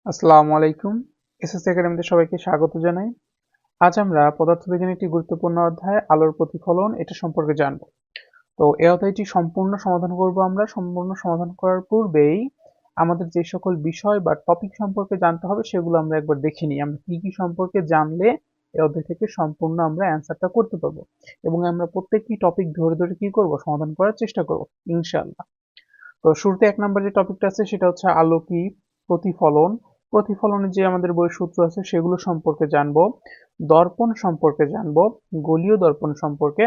আসসালামু আলাইকুম। এসএসসি একাডেমিতে সবাইকে স্বাগত জানাই। আজ আমরা পদার্থবিজ্ঞানের একটি গুরুত্বপূর্ণ অধ্যায় আলোর প্রতিফলন এটা সম্পর্কে জানব। তো এই অধ্যায়টি সম্পূর্ণ সমাধান করব আমরা। সম্পূর্ণ সমাধান করার পূর্বেই আমাদের যে সকল বিষয় বা টপিক সম্পর্কে জানতে হবে সেগুলো আমরা একবার দেখে নিই। আমরা কি কি সম্পর্কে জানলে এই অধ্যায় থেকে সম্পূর্ণ আমরা অ্যান্সারটা করতে পারবো এবং আমরা প্রত্যেকটি টপিক ধরে ধরে কি করব সমাধান করার চেষ্টা করব ইনশাআল্লাহ। তো শুরুতে ১ নাম্বার যে টপিকটা আছে সেটা হচ্ছে আলো কি, প্রতিফলন। প্রতিফলনের যে আমাদের বইয়ের সূত্র আছে সেগুলো সম্পর্কে জানবো। দর্পণ সম্পর্কে জানবো, গোলীয় দর্পণ সম্পর্কে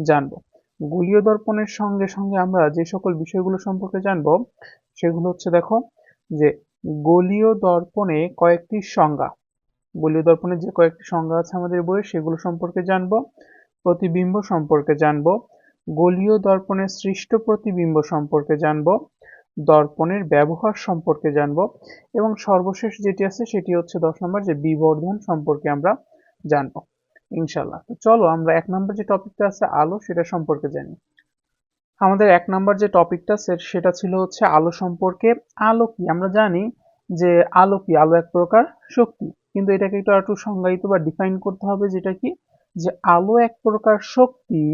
জানবো। গোলীয় দর্পণের সঙ্গে সঙ্গে আমরা যে সকল বিষয়গুলো সম্পর্কে জানবো সেগুলো হচ্ছে দেখো যে গোলীয় দর্পণে কয়েকটি সংজ্ঞা, গোলীয় দর্পণের যে কয়েকটি সংজ্ঞা আছে আমাদের বইয়ে সেগুলো সম্পর্কে জানবো। প্রতিবিম্ব সম্পর্কে জানবো, গোলীয় দর্পণের সৃষ্ট প্রতিবিম্ব সম্পর্কে জানবো, দর্পণের ব্যবহার সম্পর্কে জানবো এবং সর্বশেষ যেটি আছে সেটি হচ্ছে ১০ নম্বর যে বিবর্ধন সম্পর্কে আমরা জানবো ইনশাল্লাহ। তো চলো আমরা ১ নম্বর যে টপিকটা আছে আলো সেটা সম্পর্কে জানি। আমাদের ১ নম্বর যে টপিকটা সেটা ছিল হচ্ছে আলো সম্পর্কে। আলো কি আমরা জানি যে আলো কি, আলো এক প্রকার শক্তি, কিন্তু এটাকে একটু সংজ্ঞায়িত বা ডিফাইন করতে হবে যেটা কি যে আলো এক প্রকার শক্তি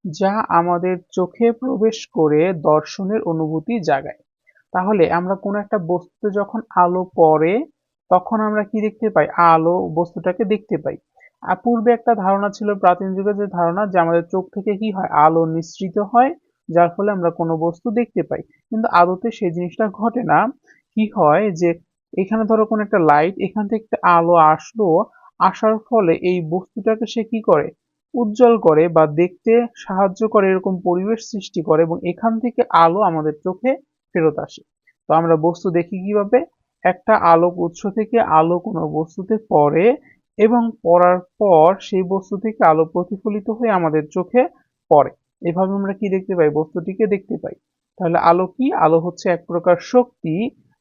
যা আমাদের চোখে প্রবেশ করে দর্শনের অনুভূতি জাগায়। তাহলে আমরা কোনো একটা বস্তুতে যখন আলো পড়ে তখন আমরা কি দেখতে পাই, আলো বস্তুটাকে দেখতে পাই। পূর্বে একটা ধারণা ছিল প্রাচীন যুগে, যে ধারণা যে আমাদের চোখ থেকে কি হয় আলো নিঃসৃত হয় যার ফলে আমরা কোনো বস্তু দেখতে পাই, কিন্তু আদতে সেই জিনিসটা ঘটে না। কি হয় যে এখানে ধরো কোনো একটা লাইট, এখান থেকে একটা আলো আসলো, আসার ফলে এই বস্তুটাকে সে কি করে উজ্জ্বল করে বা দেখতে সাহায্য করে, এরকম পরিবেশ সৃষ্টি করে এবং এখান থেকে আলো আমাদের চোখে ফেরত আসে। তো আমরা বস্তু দেখি কিভাবে, একটা আলোক উৎস থেকে আলো কোনো বস্তুতে পড়ে এবং পড়ার পর সেই বস্তু থেকে আলো প্রতিফলিত হয়ে আমাদের চোখে পড়ে। এভাবে আমরা কি দেখতে পাই, বস্তুটিকে দেখতে পাই। তাহলে আলো কি, আলো হচ্ছে এক প্রকার শক্তি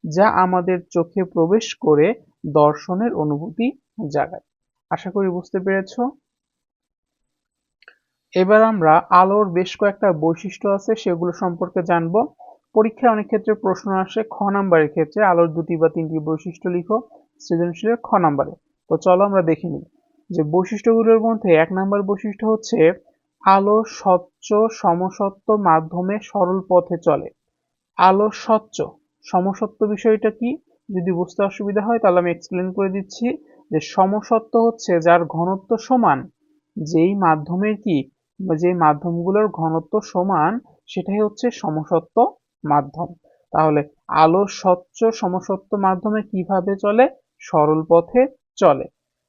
যা আমাদের চোখে প্রবেশ করে দর্শনের অনুভূতি জাগায়। আশা করি বুঝতে পেরেছো। এবার আমরা আলোর বেশ কয়েকটা বৈশিষ্ট্য আছে সেগুলো সম্পর্কে জানবো। পরীক্ষায় অনেক ক্ষেত্রে প্রশ্ন আসে খ নাম্বারের ক্ষেত্রে আলোর ২টি বা ৩টি বৈশিষ্ট্য লিখো, সৃজনশীলের খ নাম্বারে। তো চলো আমরা দেখে নিই যে বৈশিষ্ট্যগুলোর মধ্যে ১ নাম্বার বৈশিষ্ট্য হচ্ছে আলো স্বচ্ছ সমসত্ব মাধ্যমে সরল পথে চলে। আলো স্বচ্ছ, সমসত্ব বিষয়টা কি যদি বুঝতে অসুবিধা হয় তাহলে আমি এক্সপ্লেন করে দিচ্ছি যে সমসত্ব হচ্ছে যার ঘনত্ব সমান, যেই মাধ্যমের কি যে মাধ্যমগুলোর ঘনত্ব সমান সেটাই হচ্ছে সমসত্ব মাধ্যম। তাহলে আলো স্বচ্ছ সমসত্ব মাধ্যমে কিভাবে চলে, সরল পথে চলে।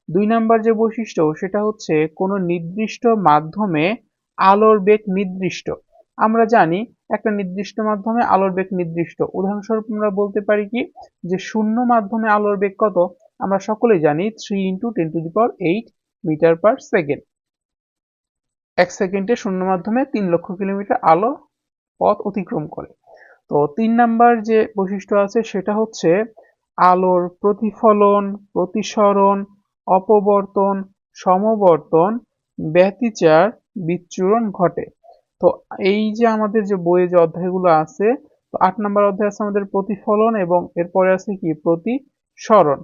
২ নাম্বার যে বৈশিষ্ট্য সেটা হচ্ছে কোনো নির্দিষ্ট মাধ্যমে আলোর বেগ নির্দিষ্ট। আমরা জানি একটা নির্দিষ্ট মাধ্যমে আলোর বেগ নির্দিষ্ট, উদাহরণস্বরূপ আমরা বলতে পারি কি যে শূন্য মাধ্যমে আলোর বেগ কত, আমরা সকলেই জানি 3 × 10⁸ মিটার পার সেকেন্ড। ১ সেকেন্ডে শূন্য মাধ্যমে ৩ লক্ষ কিলোমিটার আলো পথ অতিক্রম করে। তো ৩ নাম্বার যে বৈশিষ্ট্য আছে সেটা হচ্ছে আলোর প্রতিফলন, প্রতিসরণ, অপবর্তন, সমবর্তন, ব্যতিচার, বিচ্ছুরণ ঘটে। তো এই যে আমাদের যে বইয়ে যে অধ্যায়গুলো আছে, তো ৮ নাম্বার অধ্যায় আছে আমাদের প্রতিফলন এবং এরপরে আছে কি প্রতিসরণ।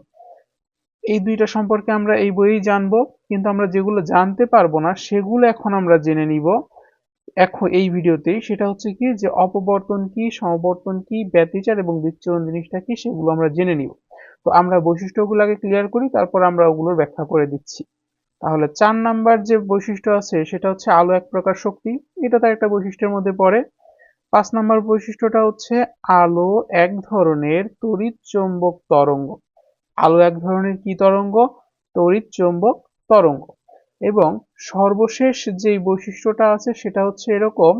এই দুইটা সম্পর্কে আমরা এই বইয়েই জানবো, কিন্তু আমরা যেগুলো জানতে পারবো না সেগুলো এখন আমরা জেনে নিব এখন এই ভিডিওতেই। সেটা হচ্ছে কি যে অপবর্তন কি, সমবর্তন কি, ব্যতিচার এবং বিচ্ছুরণ জিনিসটা কি সেগুলো আমরা জেনে নিব। তো আমরা বৈশিষ্ট্যগুলো আগে ক্লিয়ার করি, তারপর আমরা ওগুলোর ব্যাখ্যা করে দিচ্ছি। তাহলে ৪ নাম্বার যে বৈশিষ্ট্য আছে সেটা হচ্ছে আলো এক প্রকার শক্তি, এটা তার একটা বৈশিষ্ট্যের মধ্যে পড়ে। ৫ নাম্বার বৈশিষ্ট্যটা হচ্ছে আলো এক ধরনের তড়িৎ চৌম্বক তরঙ্গ। আলো এক ধরনের কি তরঙ্গ, তড়িৎ চৌম্বক তরঙ্গ। এবং সর্বশেষ যেই বৈশিষ্ট্যটা আছে সেটা হচ্ছে এরকম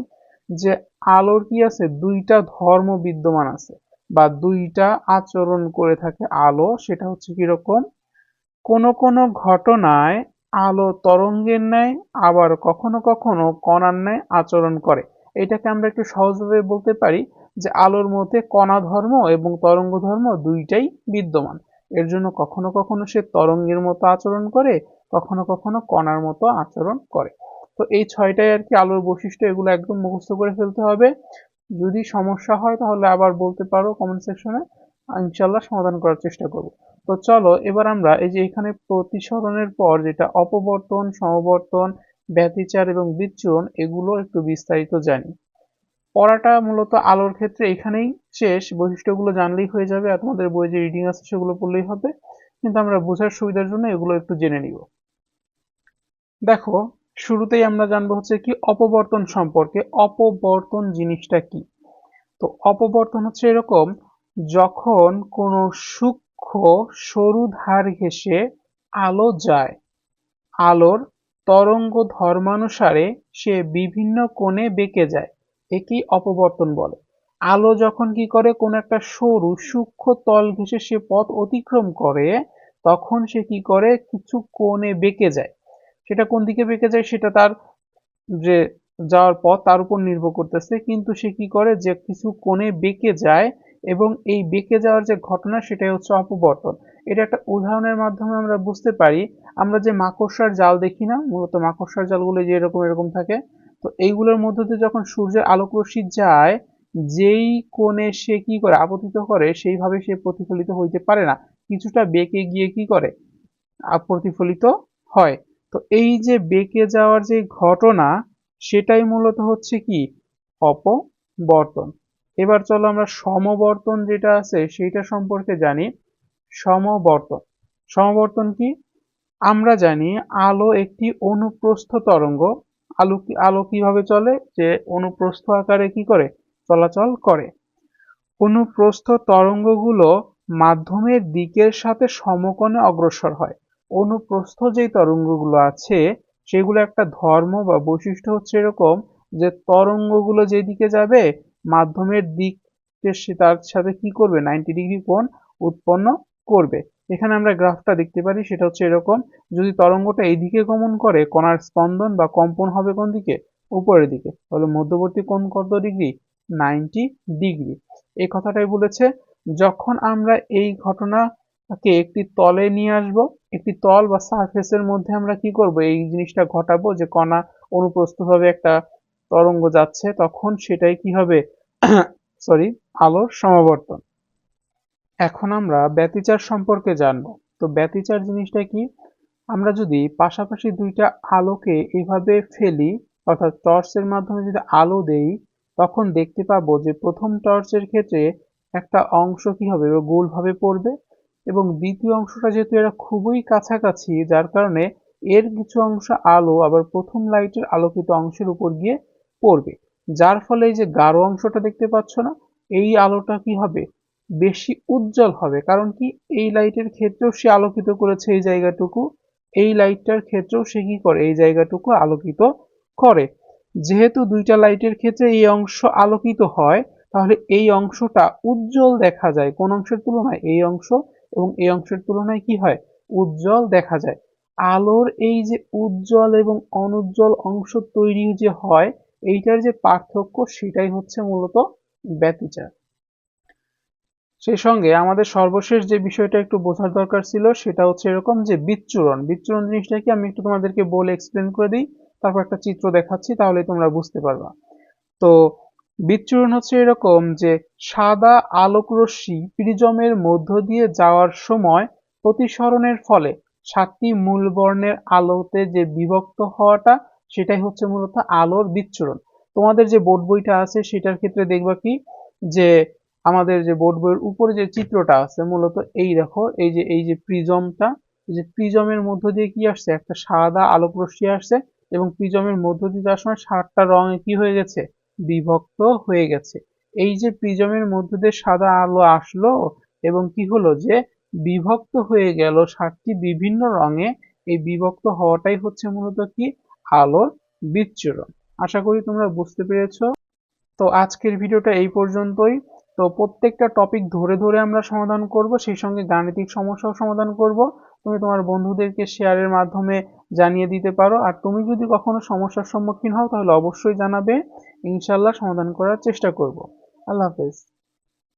যে আলোর কি আছে দুইটা ধর্ম বিদ্যমান আছে বা দুইটা আচরণ করে থাকে আলো, সেটা হচ্ছে কিরকম, কোনো কোনো ঘটনায় আলো তরঙ্গের ন্যায় আবার কখনো কখনো কণার ন্যায় আচরণ করে। এটাকে আমরা একটু সহজভাবে বলতে পারি যে আলোর মধ্যে কণা ধর্ম এবং তরঙ্গ ধর্ম দুইটাই বিদ্যমান। এর জন্য কখনো কখনো সে তরঙ্গের মতো আচরণ করে, কখনো কখনো কণার মতো আচরণ করে। তো এই ৬টাই আর কি আলোর বৈশিষ্ট্য, এগুলো একদম মুখস্থ করে ফেলতে হবে। যদি সমস্যা হয় তাহলে আবার বলতে পারো কমেন্ট সেকশনে, ইনশাল্লাহ সমাধান করার চেষ্টা করব। তো চলো এবার আমরা এই যে এখানে প্রতিসরণের পর যেটা অপবর্তন, সমবর্তন, ব্যতিচার এবং বিচ্ছুরণ এগুলো একটু বিস্তারিত জানি। পড়াটা মূলত আলোর ক্ষেত্রে এখানেই শেষ, বৈশিষ্ট্যগুলো জানলেই হয়ে যাবে আর তোমাদের বই যে রিডিং আছে সেগুলো পড়লেই হবে, কিন্তু আমরা বোঝার সুবিধার জন্য এগুলো একটু জেনে নিব। দেখো, শুরুতেই আমরা জানবো হচ্ছে কি অপবর্তন সম্পর্কে। অপবর্তন জিনিসটা কি? তো অপবর্তন হচ্ছে এরকম, যখন কোনো সূক্ষ্ম সরু ধার ঘেঁষে আলো যায়, আলোর তরঙ্গ ধর্মানুসারে সে বিভিন্ন কোণে বেঁকে যায়, একেই অপবর্তন বলে। আলো যখন কি করে কোনো একটা সরু সূক্ষ্ম তল ঘেঁষে সে পথ অতিক্রম করে, তখন সে কি করে কিছু কোণে বেঁকে যায়। সেটা কোন দিকে বেঁকে যায় সেটা তার যে যাওয়ার পথ তার উপর নির্ভর করতেছে, কিন্তু সে কি করে যে কিছু কোণে বেঁকে যায়, এবং এই বেঁকে যাওয়ার যে ঘটনা সেটাই হচ্ছে অপবর্তন। এটা একটা উদাহরণের মাধ্যমে আমরা বুঝতে পারি। আমরা যে মাকড়সার জাল দেখি না, মূলত মাকড়সার জালগুলো যে এরকম এরকম থাকে, তো এইগুলোর মধ্যে দিয়ে যখন সূর্যের আলোক রশ্মি যায়, যেই কোণে সে কি করে আপতিত করে সেইভাবে সে প্রতিফলিত হইতে পারে না, কিছুটা বেঁকে গিয়ে কি করে প্রতিফলিত হয়। তো এই যে বেঁকে যাওয়ার যে ঘটনা, সেটাই মূলত হচ্ছে কি অপবর্তন। এবার চলো আমরা সমবর্তন যেটা আছে সেইটা সম্পর্কে জানি। সমবর্তন, সমবর্তন কি? আমরা জানি আলো একটি অনুপ্রস্থ তরঙ্গ। আলো কিভাবে চলে, যে অনুপ্রস্থ আকারে কি করে চলাচল করে। অনুপ্রস্থ তরঙ্গগুলো মাধ্যমের দিকের সাথে সমকোণে অগ্রসর হয়। অনুপ্রস্থ যেই তরঙ্গগুলো আছে সেগুলো একটা ধর্ম বা বৈশিষ্ট্য হচ্ছে এরকম, যে তরঙ্গগুলো যেদিকে যাবে মাধ্যমের দিক তার সাথে কি করবে 90 ডিগ্রি কোণ উৎপন্ন করবে। এখানে আমরা গ্রাফটা দেখতে পারি, সেটা হচ্ছে এরকম, যদি তরঙ্গটা এইদিকে গমন করে কণার স্পন্দন বা কম্পন হবে কোন দিকে, উপরের দিকে, তাহলে মধ্যবর্তী কোণ কত ডিগ্রি, 90 ডিগ্রি। এই কথাটাই বলেছে। যখন আমরা এই ঘটনাকে একটি তলে নিয়ে আসব, একটি তল বা সারফেসের মধ্যে আমরা কি করব, এই জিনিসটা ঘটাবো যে কণা অনুপ্রস্থভাবে একটা তরঙ্গ যাচ্ছে, তখন সেটাই কি হবে সরি, আলোর সমবর্তন। এখন আমরা ব্যতিচার সম্পর্কে জানবো। তো ব্যতিচার জিনিসটা কি? আমরা যদি পাশাপাশি দুইটা আলোকে এভাবে ফেলি, অর্থাৎ টর্চের মাধ্যমে যদি আলো দেই, তখন দেখতে পাবো যে প্রথম টর্চের ক্ষেত্রে একটা অংশ কি হবে, গোলভাবে পড়বে, এবং দ্বিতীয় অংশটা যেহেতু এরা খুবই কাছাকাছি, যার কারণে এর কিছু অংশ আলো আবার প্রথম লাইটের আলোকিত অংশের উপর গিয়ে পড়বে, যার ফলে এই যে গাঢ় অংশটা দেখতে পাচ্ছ না, এই আলোটা কি হবে, বেশি উজ্জ্বল হবে। কারণ কি, এই লাইটের ক্ষেত্রেও সে আলোকিত করেছে এই জায়গাটুকু, এই লাইটটার ক্ষেত্রেও সে কি করে এই জায়গাটুকু আলোকিত করে। যেহেতু দুইটা লাইটের ক্ষেত্রে এই অংশ আলোকিত হয়, তাহলে এই অংশটা উজ্জ্বল দেখা যায় কোন অংশের তুলনায়, এই অংশ এবং এই অংশের তুলনায় কি হয়, উজ্জ্বল দেখা যায়। আলোর এই যে উজ্জ্বল এবং অনুজ্জ্বল অংশ তৈরি যে হয়, এইটার যে পার্থক্য সেটাই হচ্ছে মূলত ব্যতিচার। সেই সঙ্গে আমাদের সর্বশেষ যে বিষয়টা একটু বোঝার দরকার ছিল সেটা হচ্ছে এরকম, যে বিচ্ছুরণ। বিচ্ছুরণ জিনিসটা কি আমি একটু তোমাদেরকে বলে এক্সপ্লেন করে দিই, তারপর একটা চিত্র দেখাচ্ছি, তাহলে তোমরা বুঝতে পারবা। তো বিচ্ছুরণ হচ্ছে এরকম, যে সাদা আলোক রশ্মি প্রিজমের মধ্য দিয়ে যাওয়ার সময় প্রতিসরণের ফলে 7টি মূল বর্ণের আলোতে যে বিভক্ত হওয়াটা, সেটাই হচ্ছে মূলত আলোর বিচ্ছুরণ। তোমাদের যে বোর্ড বইটা আছে সেটার ক্ষেত্রে দেখবা কি, যে আমাদের যে বোর্ড বইয়ের উপরে যে চিত্রটা আছে, মূলত এই দেখো, এই যে প্রিজমটা, এই যে প্রিজমের মধ্য দিয়ে কি আসছে, একটা সাদা আলোক রশ্মি আসছে, এবং প্রিজমের মধ্য দিয়ে যাওয়ার সময় 7টা রঙে কি হয়ে গেছে, বিভক্ত হয়ে গেছে। এই যে প্রিজমের মধ্য দিয়ে সাদা আলো আসলো এবং কি হলো, যে বিভক্ত হয়ে গেল 7টি বিভিন্ন রঙে, এই বিভক্ত হওয়াটাই হচ্ছে মূলত কি, আলোর বিচ্ছুরণ। আশা করি তোমরা বুঝতে পেরেছো। তো আজকের ভিডিওটা এই পর্যন্তই। তো প্রত্যেকটা টপিক ধরে ধরে আমরা সমাধান করব, সেই সঙ্গে গাণিতিক সমস্যাও সমাধান করব। তুমি তোমার বন্ধুদেরকে শেয়ারের মাধ্যমে জানিয়ে দিতে পারো, আর তুমি যদি কখনো সমস্যার সম্মুখীন হও তাহলে অবশ্যই জানাবে, ইনশাল্লাহ সমাধান করার চেষ্টা করব। আল্লাহ হাফেজ।